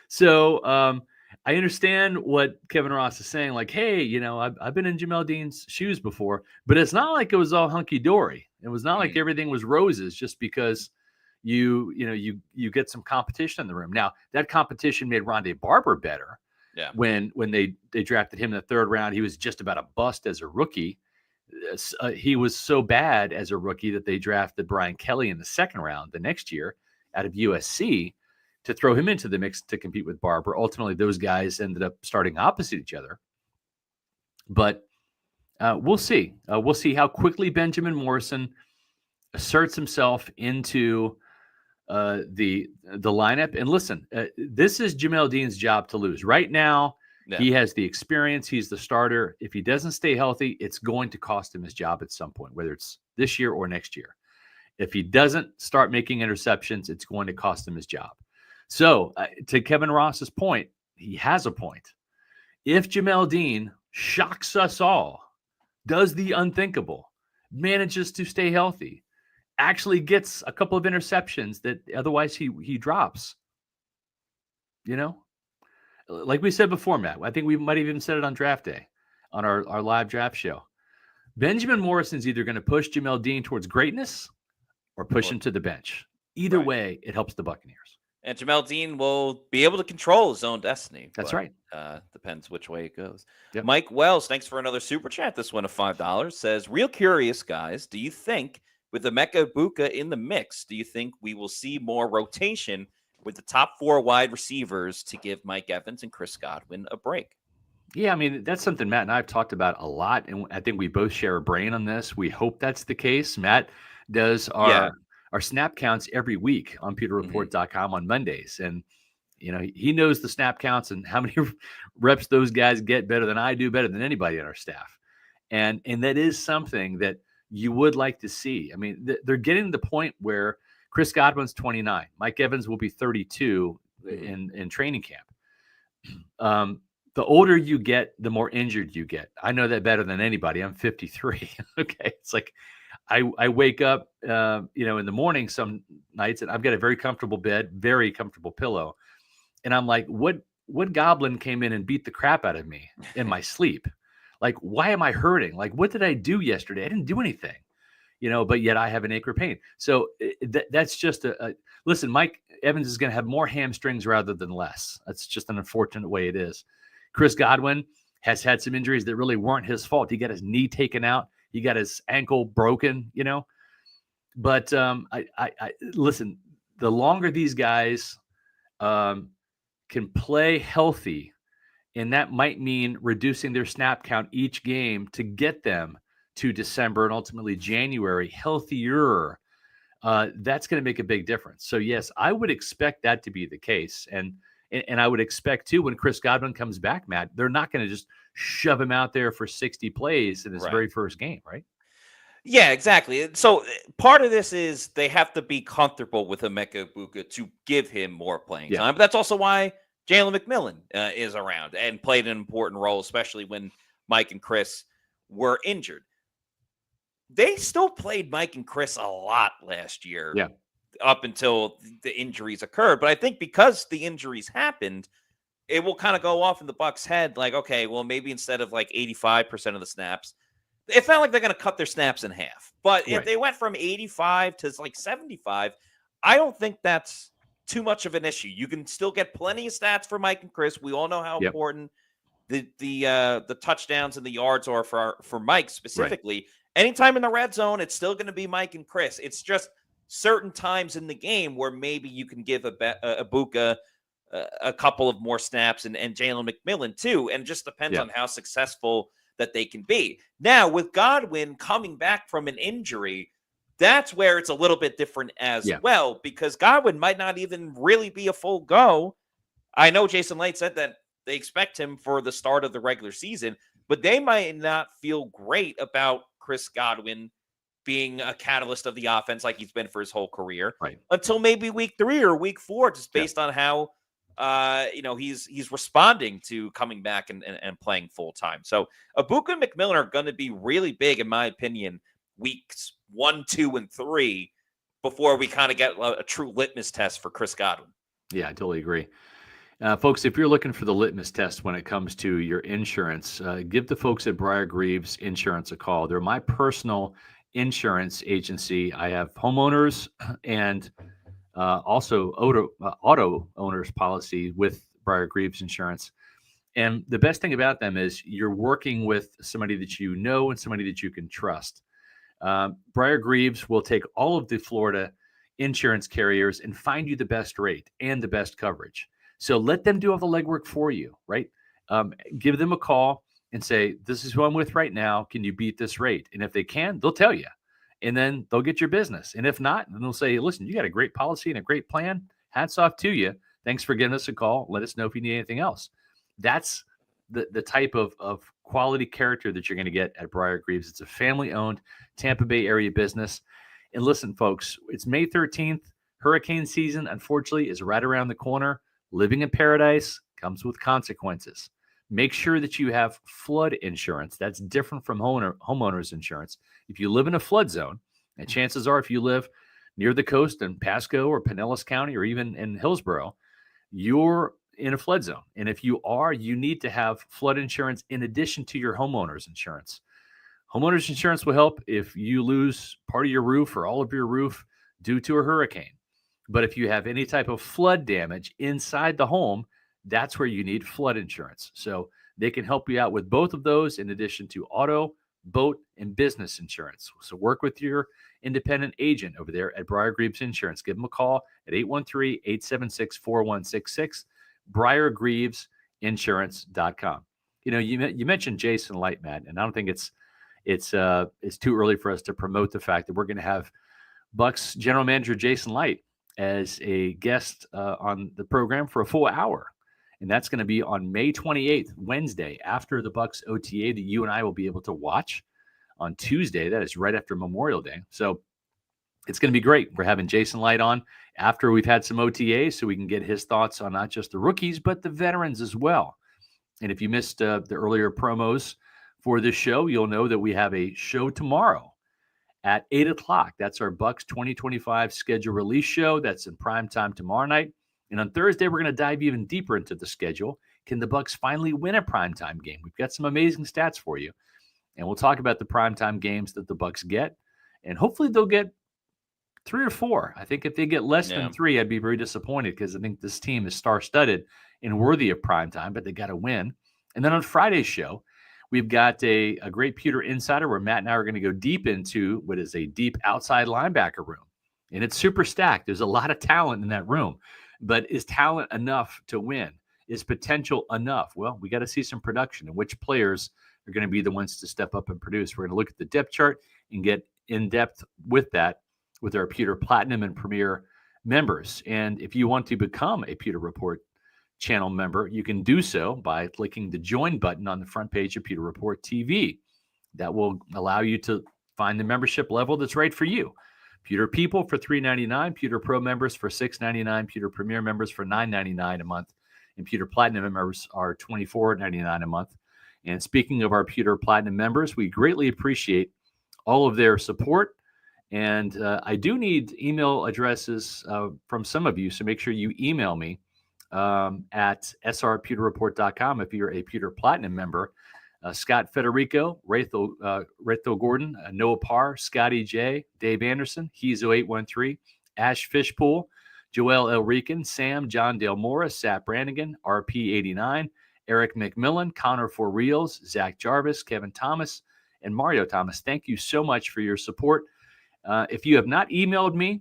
So I understand what Kevin Ross is saying, like, hey, I've been in Jamal Dean's shoes before, but it's not like it was all hunky-dory. It was not like everything was roses just because you get some competition in the room. Now, that competition made Rondé Barber better. Yeah. When they drafted him in the 3rd round, he was just about a bust as a rookie. He was so bad as a rookie that they drafted Brian Kelly in the 2nd round the next year out of USC to throw him into the mix to compete with Barber. Ultimately, those guys ended up starting opposite each other. But we'll see. We'll see how quickly Benjamin Morrison asserts himself into the lineup. And listen, this is Jamal Dean's job to lose. Right now, he has the experience. He's the starter. If he doesn't stay healthy, it's going to cost him his job at some point, whether it's this year or next year. If he doesn't start making interceptions, it's going to cost him his job. So to Kevin Ross's point, he has a point. If Jamal Dean shocks us all, does the unthinkable, manages to stay healthy, actually gets a couple of interceptions that otherwise he drops, like we said before, Matt, I think we might have even said it on draft day on our live draft show. Benjamin Morrison's either going to push Jamal Dean towards greatness or push him to the bench. Either way, it helps the Buccaneers. And Jamal Dean will be able to control his own destiny. That's right. Depends which way it goes. Yep. Mike Wells, thanks for another super chat. This one of $5 says, real curious, guys, do you think with Emeka Egbuka in the mix, do you think we will see more rotation with the top 4 wide receivers to give Mike Evans and Chris Godwin a break? Yeah, I mean, that's something Matt and I have talked about a lot, and I think we both share a brain on this. We hope that's the case. Matt does our snap counts every week on pewterreport.com on Mondays, and he knows the snap counts and how many reps those guys get better than I do, better than anybody on our staff. And that is something that you would like to see. I mean, they're getting to the point where Chris Godwin's 29. Mike Evans will be 32 in training camp. The older you get, the more injured you get. I know that better than anybody. I'm 53. Okay. It's like I wake up, in the morning some nights, and I've got a very comfortable bed, very comfortable pillow. And I'm like, what goblin came in and beat the crap out of me in my sleep? Like, why am I hurting? Like, what did I do yesterday? I didn't do anything, but yet I have an ache or pain. So that's just listen, Mike Evans is going to have more hamstrings rather than less. That's just an unfortunate way it is. Chris Godwin has had some injuries that really weren't his fault. He got his knee taken out. He got his ankle broken, But I listen, the longer these guys can play healthy, and that might mean reducing their snap count each game to get them to December and ultimately January healthier, that's going to make a big difference. So, yes, I would expect that to be the case. And I would expect, too, when Chris Godwin comes back, Matt, they're not going to just shove him out there for 60 plays in his very first game, right? Yeah, exactly. So part of this is they have to be comfortable with Emeka Egbuka to give him more playing time. But that's also why Jalen McMillan is around and played an important role, especially when Mike and Chris were injured. They still played Mike and Chris a lot last year. Yeah. Up until the injuries occurred. But I think because the injuries happened, it will kind of go off in the Bucs' head like, okay, well, maybe instead of like 85% of the snaps, it's not like they're going to cut their snaps in half. But if they went from 85 to like 75, I don't think that's too much of an issue. You can still get plenty of stats for Mike and Chris. We all know how important the touchdowns and the yards are for Mike specifically. Right. Anytime in the red zone, it's still going to be Mike and Chris. It's just certain times in the game where maybe you can give Egbuka a couple of more snaps and Jalen McMillan too. And it just depends on how successful that they can be. Now, with Godwin coming back from an injury, that's where it's a little bit different as well, because Godwin might not even really be a full go. I know Jason Licht said that they expect him for the start of the regular season, but they might not feel great about Chris Godwin being a catalyst of the offense like he's been for his whole career until maybe week 3 or week 4, just based on how he's responding to coming back and playing full time. So Egbuka and McMillan are going to be really big, in my opinion, weeks 1, 2, and 3 before we kind of get a true litmus test for Chris Godwin. Yeah, I totally agree. Folks, if you're looking for the litmus test when it comes to your insurance, give the folks at Briar Greaves Insurance a call. They're my personal insurance agency. I have homeowners and also auto owners policy with Briar Greaves Insurance. And the best thing about them is you're working with somebody that you know and somebody that you can trust. Briar Greaves will take all of the Florida insurance carriers and find you the best rate and the best coverage. So let them do all the legwork for you, right? Give them a call and say, this is who I'm with right now. Can you beat this rate? And if they can, they'll tell you. And then they'll get your business. And if not, then they'll say, listen, you got a great policy and a great plan. Hats off to you. Thanks for giving us a call. Let us know if you need anything else. That's the type of quality character that you're going to get at Briar Greaves. It's a family-owned Tampa Bay area business. And listen, folks, it's May 13th. Hurricane season, unfortunately, is right around the corner. Living in paradise comes with consequences. Make sure that you have flood insurance. That's different from homeowners insurance. If you live in a flood zone, and chances are if you live near the coast in Pasco or Pinellas County or even in Hillsborough, you're in a flood zone. And if you are, you need to have flood insurance in addition to your homeowner's insurance. Homeowner's insurance will help if you lose part of your roof or all of your roof due to a hurricane. But if you have any type of flood damage inside the home, that's where you need flood insurance. So they can help you out with both of those in addition to auto, boat, and business insurance. So work with your independent agent over there at Briar Greaves Insurance. Give them a call at 813-876-4166, briargreavesinsurance.com. You mentioned Jason Licht, Matt, and I don't think it's too early for us to promote the fact that we're going to have Bucs general manager Jason Licht as a guest on the program for a full hour. And that's going to be on May 28th, Wednesday, after the Bucs OTA that you and I will be able to watch on Tuesday. That is right after Memorial Day. So it's going to be great. We're having Jason Light on after we've had some OTAs so we can get his thoughts on not just the rookies, but the veterans as well. And if you missed the earlier promos for this show, you'll know that we have a show tomorrow at 8 o'clock. That's our Bucs 2025 schedule release show. That's in prime time tomorrow night. And on Thursday, we're going to dive even deeper into the schedule. Can the Bucs finally win a primetime game? We've got some amazing stats for you. And we'll talk about the primetime games that the Bucs get. And hopefully they'll get 3 or 4. I think if they get less than 3, I'd be very disappointed because I think this team is star-studded and worthy of primetime, but they got to win. And then on Friday's show, we've got a great Pewter Insider where Matt and I are going to go deep into what is a deep outside linebacker room. And it's super stacked. There's a lot of talent in that room. But is talent enough to win? Is potential enough? Well, we got to see some production and which players are going to be the ones to step up and produce. We're going to look at the depth chart and get in depth with that with our Pewter Platinum and Premier members. And if you want to become a Pewter Report channel member, you can do so by clicking the join button on the front page of Pewter Report TV. That will allow you to find the membership level that's right for you. Pewter People for $3.99, Pewter Pro members for $6.99, Pewter Premier members for $9.99 a month, and Pewter Platinum members are $24.99 a month. And speaking of our Pewter Platinum members, we greatly appreciate all of their support. And I do need email addresses from some of you, so make sure you email me at srpewterreport.com if you're a Pewter Platinum member. Scott Federico, Rethel Gordon, Noah Parr, Scotty J, Dave Anderson, Hezo813, Ash Fishpool, Joel Elrican, Sam, John Dale Morris, Sat Brannigan, RP89, Eric McMillan, Connor For Reals, Zach Jarvis, Kevin Thomas, and Mario Thomas. Thank you so much for your support. If you have not emailed me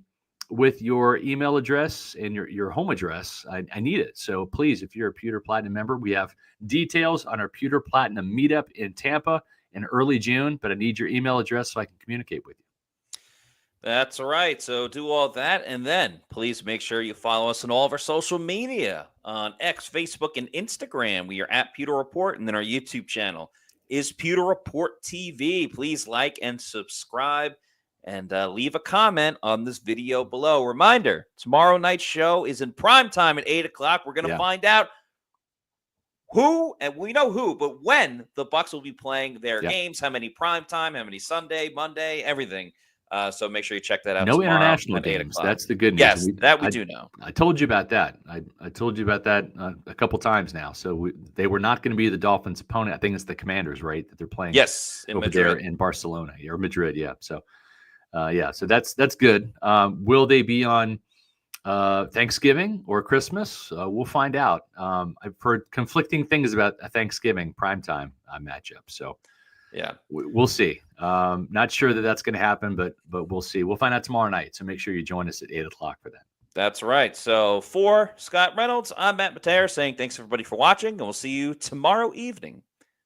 with your email address and your home address, I need it. So please, if you're a Pewter Platinum member, we have details on our Pewter Platinum meetup in Tampa in early June, but I need your email address so I can communicate with you. That's right. So do all that. And then please make sure you follow us on all of our social media on X, Facebook, and Instagram. We are at Pewter Report. And then our YouTube channel is Pewter Report TV. Please like and subscribe and leave a comment on this video below. Reminder, tomorrow night's show is in prime time at 8 o'clock. We're going to find out who, and we know who, but when the Bucs will be playing their games, how many prime time, how many Sunday, Monday, everything. So make sure you check that out. No international games. That's the good news. Yes, that we do know. I told you about that. I told you about that a couple times now. So they were not going to be the Dolphins' opponent. I think it's the Commanders, right? That they're playing. Yes, in over Madrid. There in Barcelona or Madrid. Yeah. So, so that's good. Will they be on Thanksgiving or Christmas? We'll find out. I've heard conflicting things about a Thanksgiving primetime matchup. So. Yeah, we'll see. Not sure that that's going to happen, but we'll see. We'll find out tomorrow night. So make sure you join us at 8 o'clock for that. That's right. So for Scott Reynolds, I'm Matt Mateer saying thanks everybody for watching, and we'll see you tomorrow evening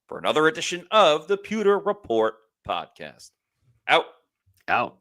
for another edition of the Pewter Report podcast. Out.